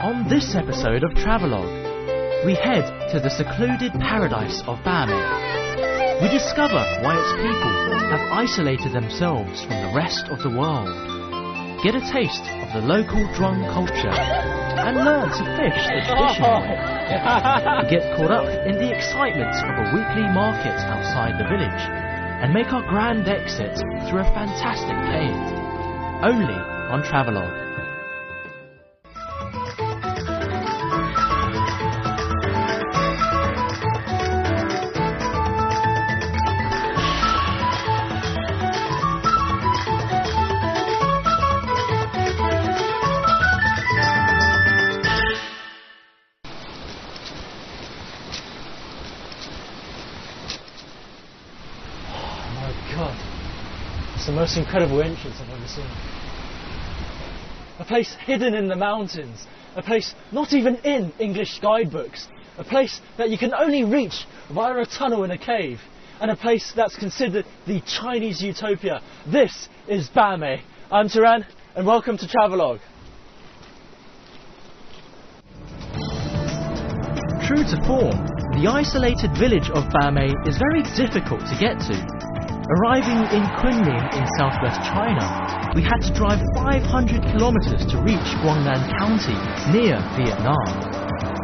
On this episode of Travelogue, we head to the secluded paradise of Bame. We discover why its people have isolated themselves from the rest of the world, get a taste of the local drum culture, and learn to fish the traditional way. We get caught up in the excitement of a weekly market outside the village, and make our grand exit through a fantastic cave. Only on Travelogue. God, it's the most incredible entrance I've ever seen. A place hidden in the mountains, a place not even in English guidebooks, a place that you can only reach via a tunnel in a cave, and a place that's considered the Chinese utopia. This is Bame. I'm Turan, and welcome to Travelogue. True to form, the isolated village of Bame is very difficult to get to. Arriving in Kunming in southwest China, we had to drive 500 kilometers to reach Guangnan County, near Vietnam.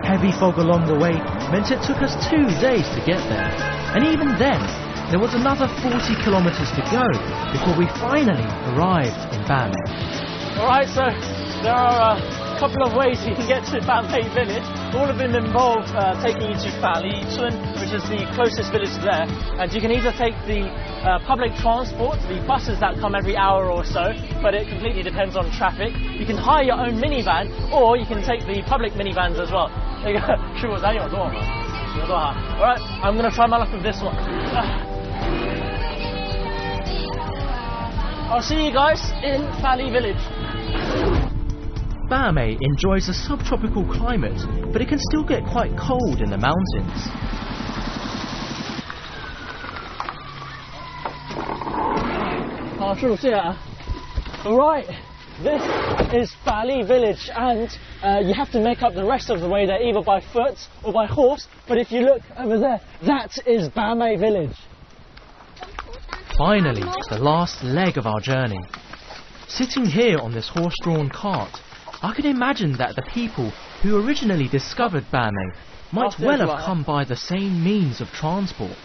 Heavy fog along the way meant it took us 2 days to get there, and even then, there was another 40 kilometers to go before we finally arrived in Bame. Alright, so there are a couple of ways you can get to Bame village. All of them involve taking you to Fali Chun, which is the closest village there, and you can either take the public transport, the buses that come every hour or so, but it completely depends on traffic. You can hire your own minivan, or you can take the public minivans as well. Alright, I'm going to try my luck with this one. I'll see you guys in Fali village. Bame enjoys a subtropical climate, but it can still get quite cold in the mountains. Alright, this is Fali village, and you have to make up the rest of the way there either by foot or by horse, but if you look over there, that is Bame village. Finally, the last leg of our journey. Sitting here on this horse-drawn cart, I can imagine that the people who originally discovered Bame might well have come by the same means of transport.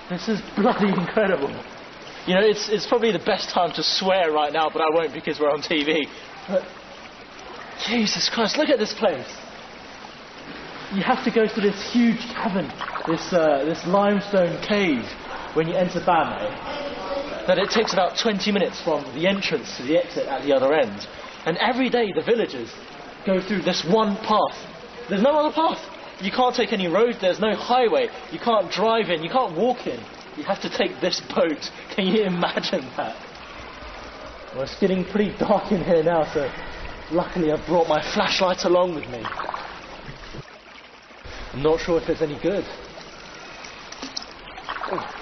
This is bloody incredible. You know, it's probably the best time to swear right now, but I won't because we're on TV. But Jesus Christ, look at this place. You have to go through this huge cavern, this limestone cave when you enter Bame. That it takes about 20 minutes from the entrance to the exit at the other end. And every day the villagers go through this one path. There's no other path. You can't take any road, there's no highway. You can't drive in, you can't walk in. You have to take this boat. Can you imagine that? Well, it's getting pretty dark in here now, so luckily I've brought my flashlight along with me. I'm not sure if it's any good. Oh.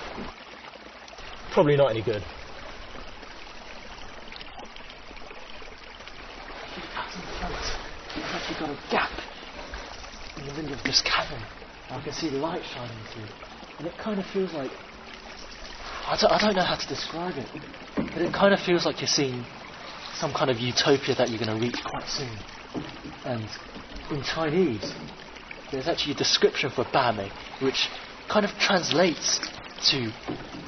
Probably not any good. I've actually got a gap in the middle of this cavern. I can see the light shining through. And it kind of feels like... I don't know how to describe it. But it kind of feels like you're seeing some kind of utopia that you're going to reach quite soon. And in Chinese, there's actually a description for Bame, which kind of translates to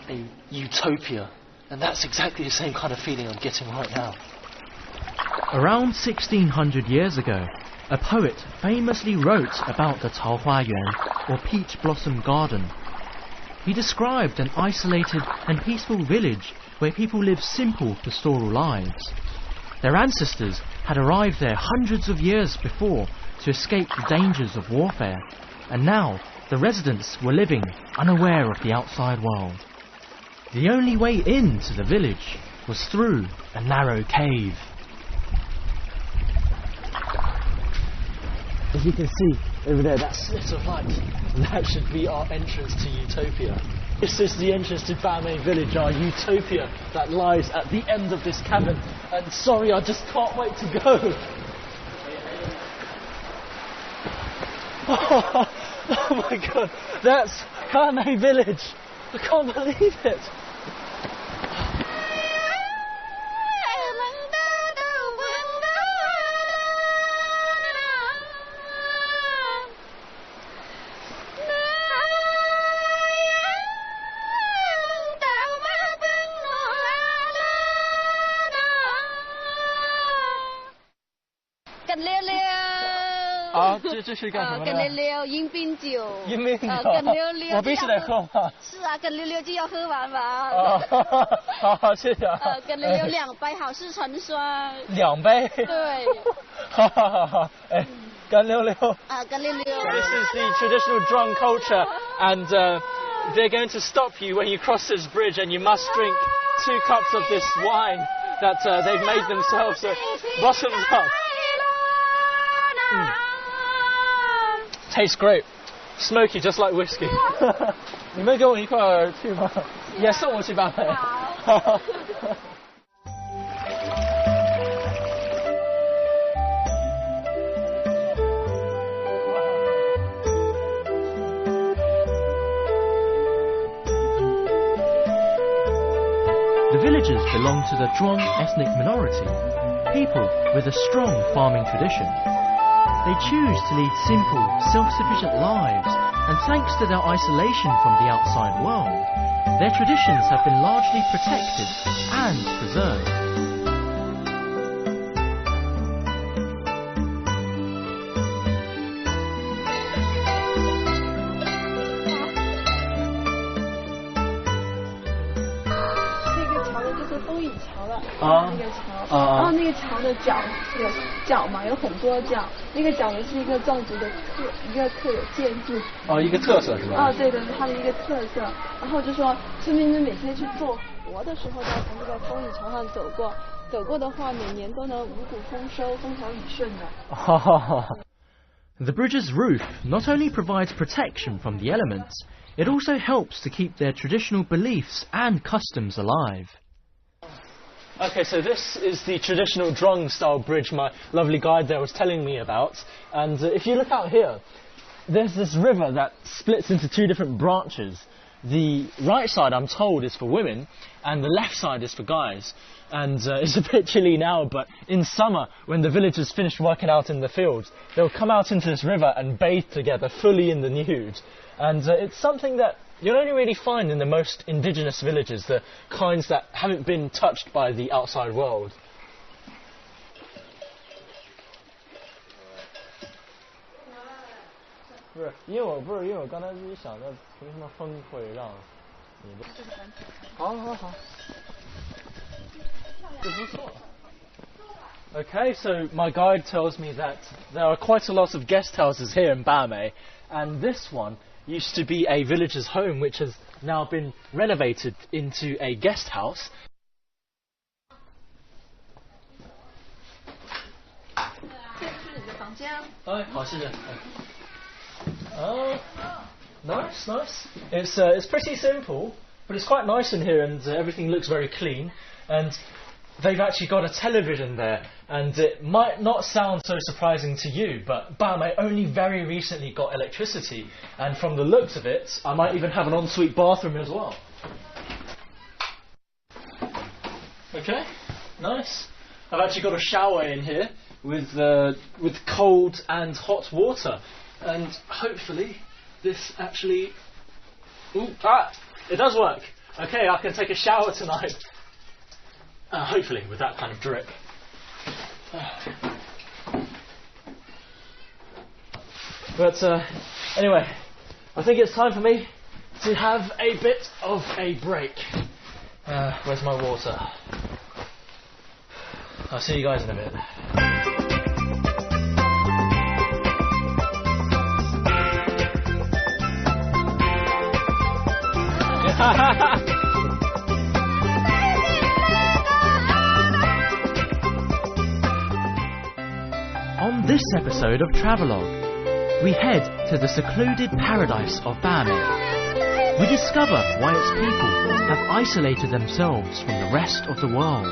a utopia, and that's exactly the same kind of feeling I'm getting right now. Around 1600 years ago, a poet famously wrote about the Taohua Yuan, or peach blossom garden. He described an isolated and peaceful village where people live simple pastoral lives. Their ancestors had arrived there hundreds of years before to escape the dangers of warfare, and now the residents were living unaware of the outside world. The only way into the village was through a narrow cave. As you can see over there, that slit of light, that should be our entrance to Utopia. This is the entrance to Bame Village, our utopia that lies at the end of this cavern. And sorry, I just can't wait to go. Oh my god, that's Bame Village. I can't believe it.这是干什么的？跟溜溜迎宾酒。迎宾酒。跟溜溜。我必须得喝吗？是啊，跟溜溜就要喝完嘛。好，谢谢啊。跟溜溜2杯，好事成双。2杯。对。好，哎，跟溜溜。跟溜溜。This is the traditional drunk culture, and they're going to stop you when you cross this bridge, and you must drink 2 cups of this wine that they've made themselves. So, bottoms up. Tastes great. Smoky, just like whiskey. 你们跟我一块儿去吗？也送我去吧。好。The villagers belong to the Zhuang ethnic minority, people with a strong farming tradition. They choose to lead simple, self-sufficient lives, and thanks to their isolation from the outside world, their traditions have been largely protected and preserved. The bridge's roof not only provides protection from the elements, it also helps to keep their traditional beliefs and customs alive. Okay, so this is the traditional Drong style bridge my lovely guide there was telling me about. And if you look out here, there's this river that splits into 2 different branches. The right side, I'm told, is for women, and the left side is for guys. And it's a bit chilly now, but in summer, when the villagers finish working out in the fields, they'll come out into this river and bathe together, fully in the nude. And it's something that you'll only really find in the most indigenous villages, the kinds that haven't been touched by the outside world. Okay, so my guide tells me that there are quite a lot of guest houses here in Bame, and this one used to be a villager's home, which has now been renovated into a guest house. Nice, nice. It's pretty simple, but it's quite nice in here, and everything looks very clean. And they've actually got a television there, and it might not sound so surprising to you, but Bame only very recently got electricity, and from the looks of it, I might even have an ensuite bathroom as well. Okay, nice. I've actually got a shower in here with cold and hot water, and hopefully this actually... it does work. Okay, I can take a shower tonight. Hopefully, with that kind of drip. But anyway, I think it's time for me to have a bit of a break. Where's my water? I'll see you guys in a bit. On this episode of Travelogue, we head to the secluded paradise of Bame. We discover why its people have isolated themselves from the rest of the world,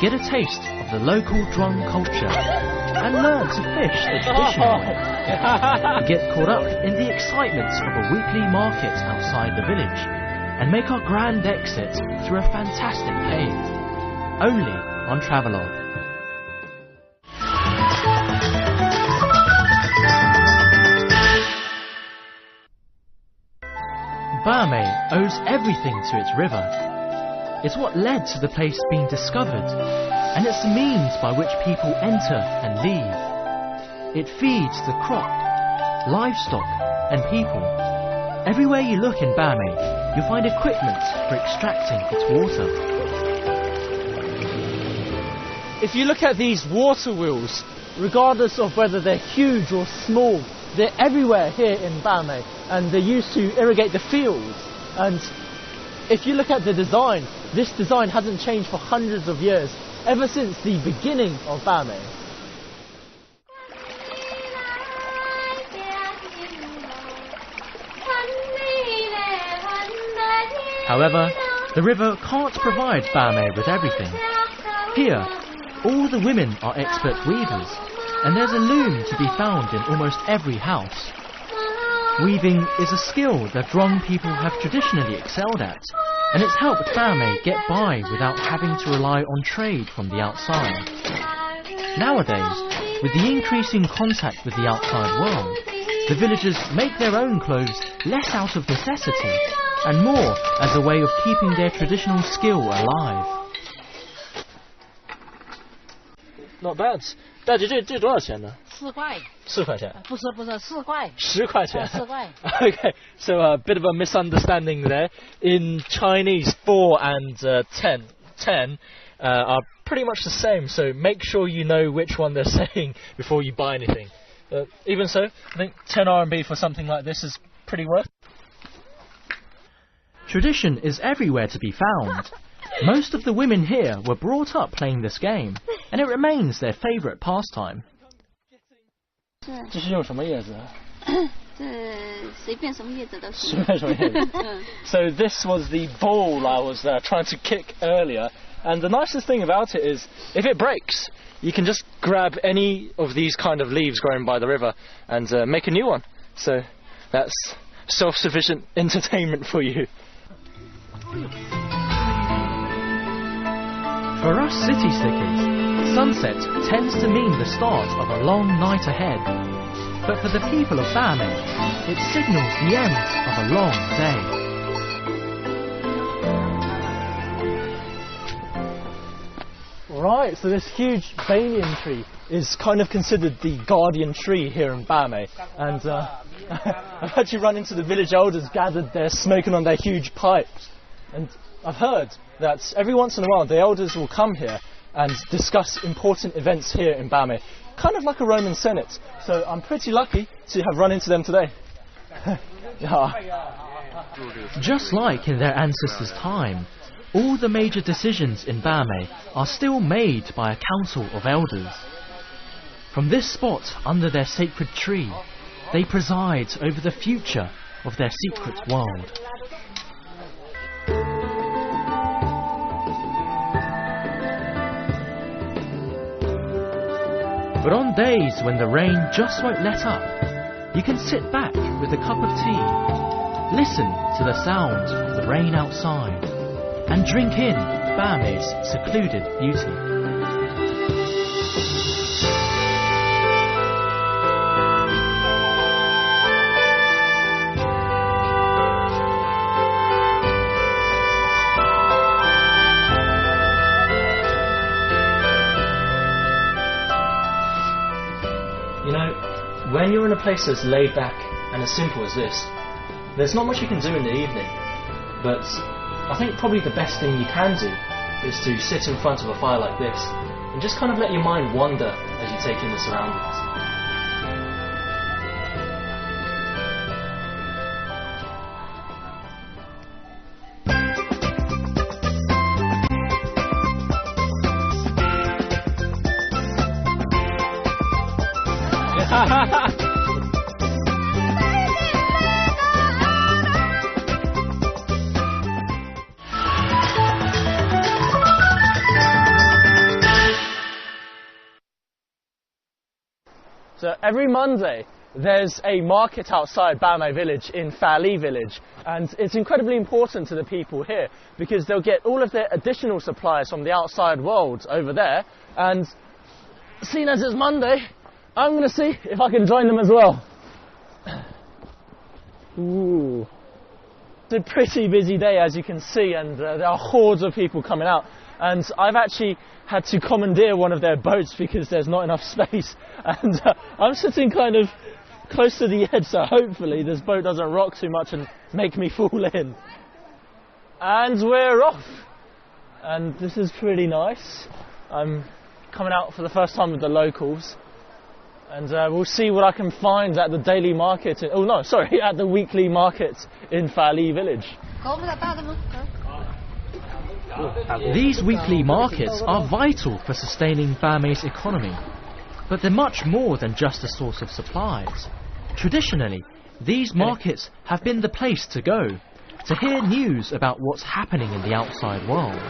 get a taste of the local drone culture, and learn to fish the traditional way. We get caught up in the excitement of a weekly market outside the village, and make our grand exit through a fantastic cave. Only on Travelogue. Bame owes everything to its river. It's what led to the place being discovered, and it's the means by which people enter and leave. It feeds the crop, livestock and people. Everywhere you look in Bame, you'll find equipment for extracting its water. If you look at these water wheels, regardless of whether they're huge or small, they're everywhere here in Bame, and they're used to irrigate the fields. And if you look at the design, this design hasn't changed for hundreds of years, ever since the beginning of Bame. However, the river can't provide Bame with everything. Here, all the women are expert weavers, and there's a loom to be found in almost every house. Weaving is a skill that Drong people have traditionally excelled at, and it's helped Bame get by without having to rely on trade from the outside. Nowadays, with the increasing contact with the outside world, the villagers make their own clothes less out of necessity and more as a way of keeping their traditional skill alive. Not bad. 大姐，这多少钱呢？4块。4块钱。不是4块。10块钱。4块。Okay, so a bit of a misunderstanding there. In Chinese, 4 and 10 are pretty much the same. So make sure you know which one they're saying before you buy anything. Even so, I think 10 RMB for something like this is pretty worth. Tradition is everywhere to be found. Most of the women here were brought up playing this game, and it remains their favourite pastime. 这是用什么叶子？随便什么叶子都行。随便什么叶子。So this was the ball I was trying to kick earlier, and the nicest thing about it is, if it breaks, you can just grab any of these kind of leaves growing by the river and make a new one. So that's self-sufficient entertainment for you. For us city slickers, sunset tends to mean the start of a long night ahead. But for the people of Bame, it signals the end of a long day. Right, so this huge banyan tree is kind of considered the guardian tree here in Bame, and I've actually run into the village elders gathered there smoking on their huge pipes, and I've heard that every once in a while the elders will come here and discuss important events here in Bame, kind of like a Roman Senate, so I'm pretty lucky to have run into them today. Just like in their ancestors' time, all the major decisions in Bame are still made by a council of elders. From this spot under their sacred tree, they preside over the future of their secret world. But on days when the rain just won't let up, you can sit back with a cup of tea, listen to the sound of the rain outside, and drink in Bame's secluded beauty. You know, when you're in a place that's laid back and as simple as this, there's not much you can do in the evening, but I think probably the best thing you can do is to sit in front of a fire like this and just kind of let your mind wander as you take in the surroundings. So every Monday there's a market outside Bamei village in Fali village, and it's incredibly important to the people here because they'll get all of their additional supplies from the outside world over there, and seeing as it's Monday, I'm going to see if I can join them as well. Ooh. It's a pretty busy day, as you can see, and there are hordes of people coming out, and I've actually had to commandeer one of their boats because there's not enough space, and I'm sitting kind of close to the edge, so hopefully this boat doesn't rock too much and make me fall in. And we're off, and this is pretty nice. I'm coming out for the first time with the locals, and we'll see what I can find at the daily market, at the weekly market in Fali village. These weekly markets are vital for sustaining Bamei's economy, but they're much more than just a source of supplies. Traditionally, these markets have been the place to go, to hear news about what's happening in the outside world.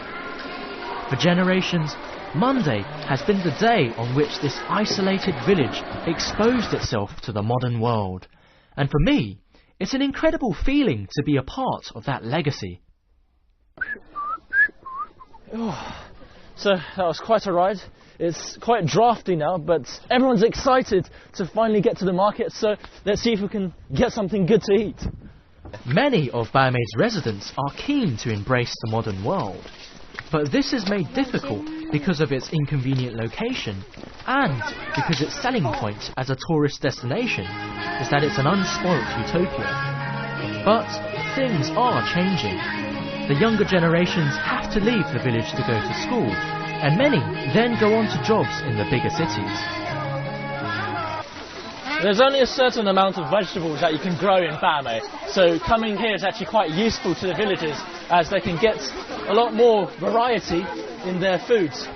For generations, Monday has been the day on which this isolated village exposed itself to the modern world. And for me, it's an incredible feeling to be a part of that legacy. So that was quite a ride. It's quite drafty now, but everyone's excited to finally get to the market, so let's see if we can get something good to eat. Many of Bamei's residents are keen to embrace the modern world, but this is made difficult because of its inconvenient location and because its selling point as a tourist destination is that it's an unspoilt utopia. But things are changing. The younger generations have to leave the village to go to school, and many then go on to jobs in the bigger cities. There's only a certain amount of vegetables that you can grow in Bamei, so coming here is actually quite useful to the villagers as they can get a lot more variety in their foods.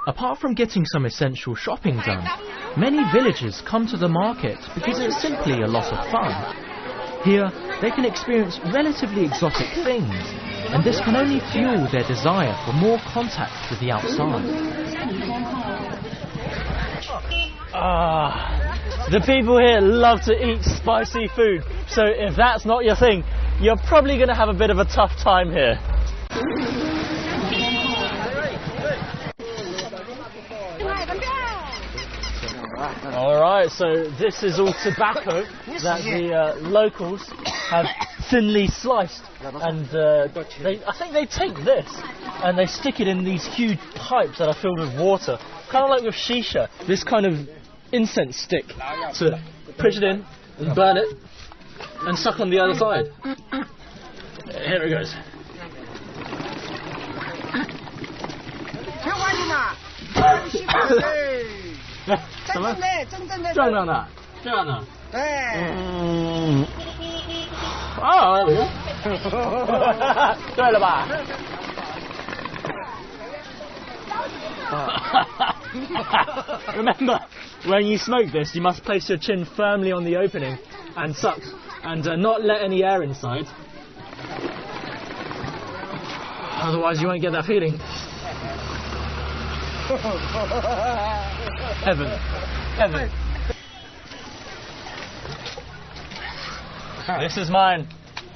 Apart from getting some essential shopping done, many villagers come to the market because it's simply a lot of fun. Here, they can experience relatively exotic things, and this can only fuel their desire for more contact with the outside. The people here love to eat spicy food, so if that's not your thing, you're probably going to have a bit of a tough time here. Alright, so this is all tobacco that the locals have thinly sliced, and I think they take this and they stick it in these huge pipes that are filled with water, kind of like with shisha, this kind of incense stick, to push it in and burn it and suck on the other side. Here it goes. Remember, when you smoke this, you must place your chin firmly on the opening and suck, and not let any air inside. Otherwise you won't get that feeling. Heaven. Heaven. This is mine.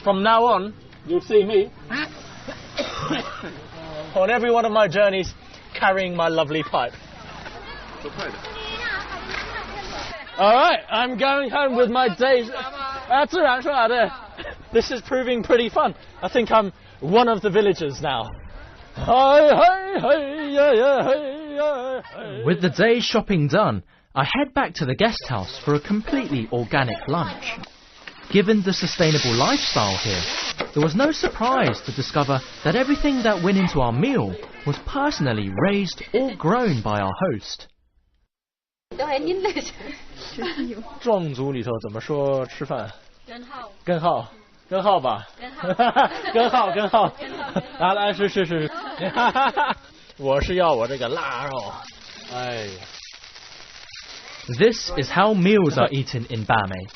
From now on, you'll see me on every one of my journeys carrying my lovely pipe. Alright, I'm going home with my days. This is proving pretty fun. I think I'm one of the villagers now. With the day's shopping done, I head back to the guest house for a completely organic lunch. Given the sustainable lifestyle here, there was no surprise to discover that everything that went into our meal was personally raised or grown by our host. 壮族里头怎么说吃饭？根号。根号吧，根号，来，是，我是要我这个腊肉，哎呀。This is how meals are eaten in Bamei.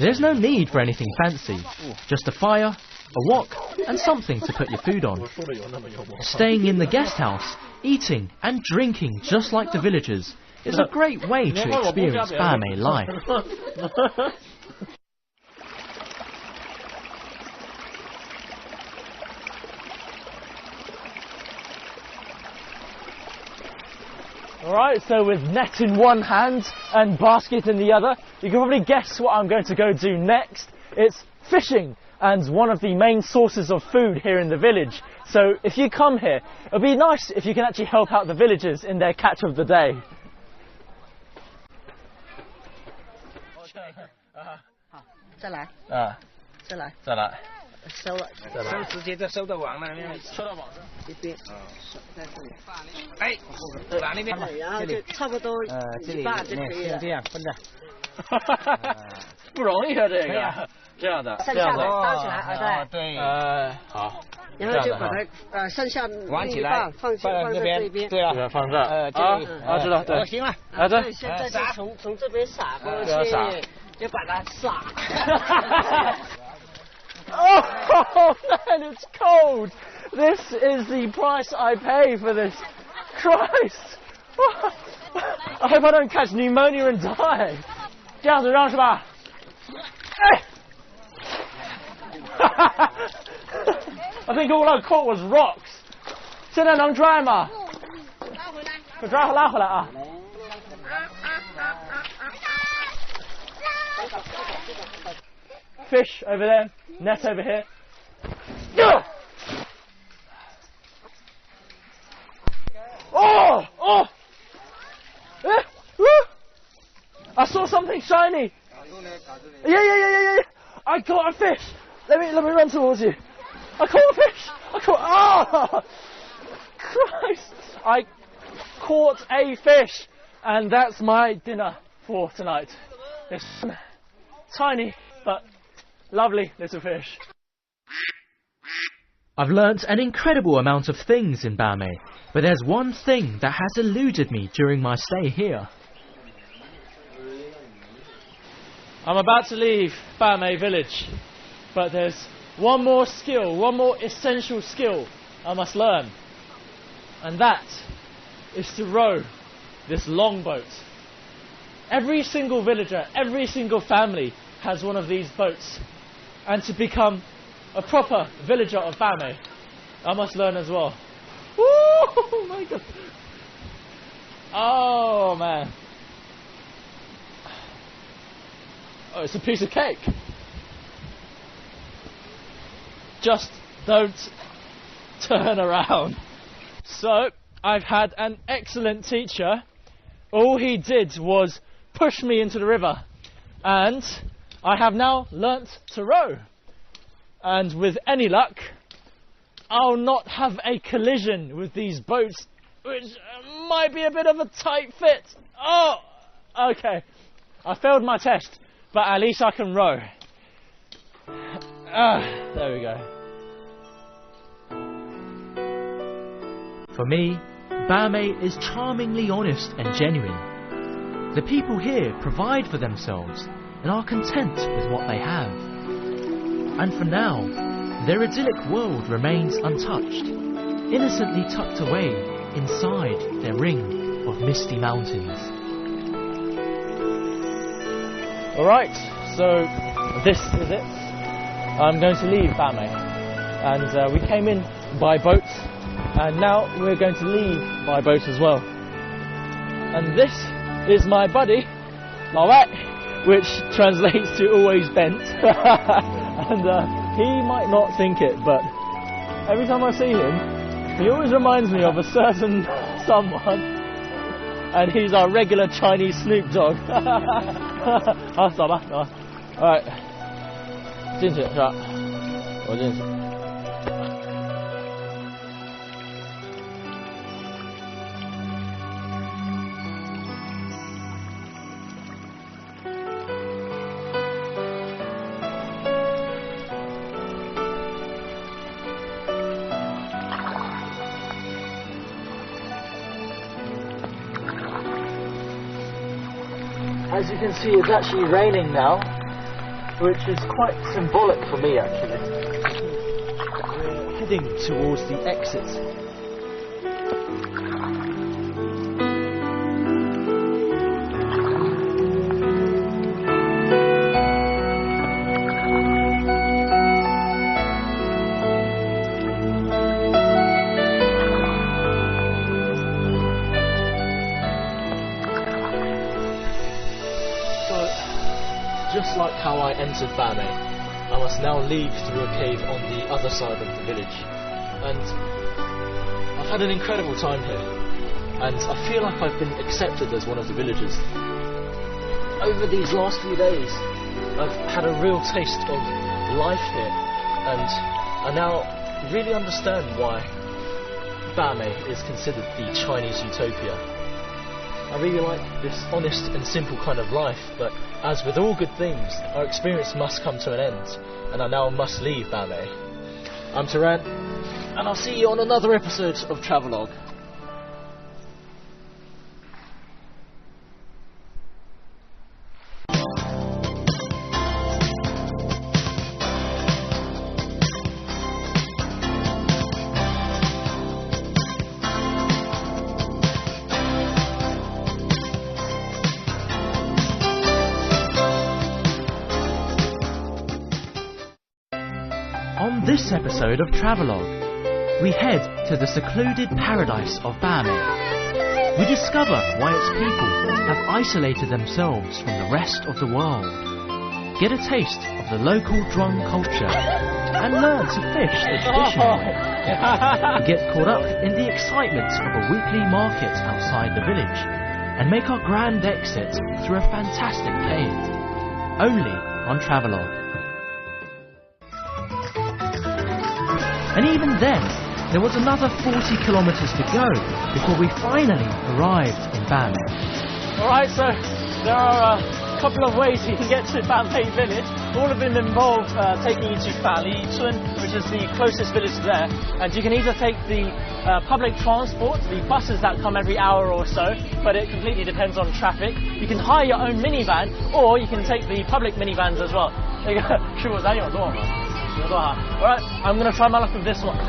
There's no need for anything fancy, just a fire, a wok, and something to put your food on. Staying in the guest house, eating and drinking just like the villagers, is a great way to experience Bamei life. Alright, so with net in one hand and basket in the other, you can probably guess what I'm going to go do next. It's fishing, and one of the main sources of food here in the village. So if you come here, it'll be nice if you can actually help out the villagers in their catch of the day. Oh man, it's cold! This is the price I pay for this. Christ! I hope I don't catch pneumonia and die. 这样子让是吧？I think all I caught was rocks. 现在能抓吗？拉回来啊！ Fish over there, net over here. Oh! I saw something shiny. Yeah. I caught a fish. Let me run towards you. I caught a fish. Oh! Christ! I caught a fish, and that's my dinner for tonight. This tiny but lovely little fish. I've learnt an incredible amount of things in Bamei, but there's one thing that has eluded me during my stay here. I'm about to leave Bamei village, but there's one more essential skill I must learn, and that is to row this longboat. Every single villager, every single family has one of these boats, and to become a proper villager of Bamei, I must learn as well. Oh my god! Oh man! Oh, it's a piece of cake. Just don't turn around. So, I've had an excellent teacher. All he did was push me into the river, and I have now learnt to row. And with any luck, I'll not have a collision with these boats, which might be a bit of a tight fit. Oh, okay. I failed my test, but at least I can row. There we go. For me, Bamei is charmingly honest and genuine. The people here provide for themselves and are content with what they have. And for now, their idyllic world remains untouched, innocently tucked away inside their ring of misty mountains. Alright, so this is it. I'm going to leave Bamei, and we came in by boat, and now we're going to leave by boat as well. And this is my buddy, Lao Wai, which translates to always bent. And he might not think it, but every time I see him, he always reminds me of a certain someone, and he's our regular Chinese Snoop Dogg. Alright, 进去是吧？我进去。As you can see, it's actually raining now, which is quite symbolic for me actually. We're heading towards the exit. like how I entered Bame, I must now leave through a cave on the other side of the village. And I've had an incredible time here, and I feel like I've been accepted as one of the villagers. Over these last few days, I've had a real taste of life here, and I now really understand why Bame is considered the Chinese utopia. I really like this honest and simple kind of life, but as with all good things, our experience must come to an end, and I now must leave Bame. I'm Taran, and I'll see you on another episode of Travelogue. On this episode of Travelogue, we head to the secluded paradise of Bame. We discover why its people have isolated themselves from the rest of the world, get a taste of the local drum culture, and learn to fish the traditional way. We get caught up in the excitement of a weekly market outside the village, and make our grand exit through a fantastic cave. Only on Travelogue. And even then, there was another 40 kilometers to go before we finally arrived in Bame. Alright, so there are a couple of ways you can get to Bame village. All of them involve taking you to Falichun, which is the closest village there. And you can either take the public transport, the buses that come every hour or so, but it completely depends on traffic. You can hire your own minivan, or you can take the public minivans as well. Alright, I'm going to try my luck with this one. Oh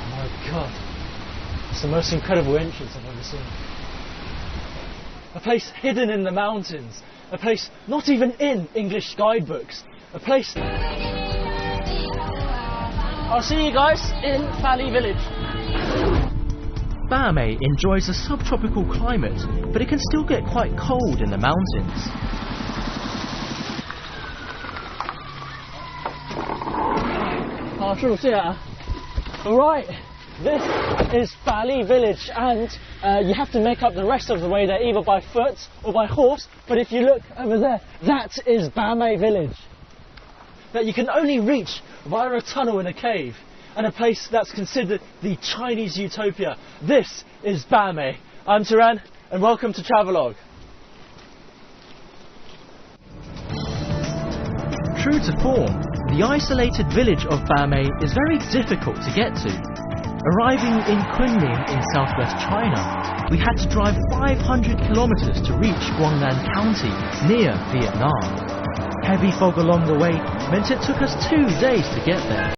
my god, it's the most incredible entrance I've ever seen. A place hidden in the mountains, a place not even in English guidebooks, a place... I'll see you guys in Fali village. Bame enjoys a subtropical climate, but it can still get quite cold in the mountains. Alright, this is Fali village, and you have to make up the rest of the way there either by foot or by horse, but if you look over there, that is Bame village. That you can only reach via a tunnel in a cave, and a place that's considered the Chinese utopia. This is Bame. I'm Taran, and welcome to Travelogue. True to form, the isolated village of Bame is very difficult to get to. Arriving in Kunming in southwest China, we had to drive 500 kilometers to reach Guangnan County, near Vietnam. Heavy fog along the way meant it took us 2 days to get there.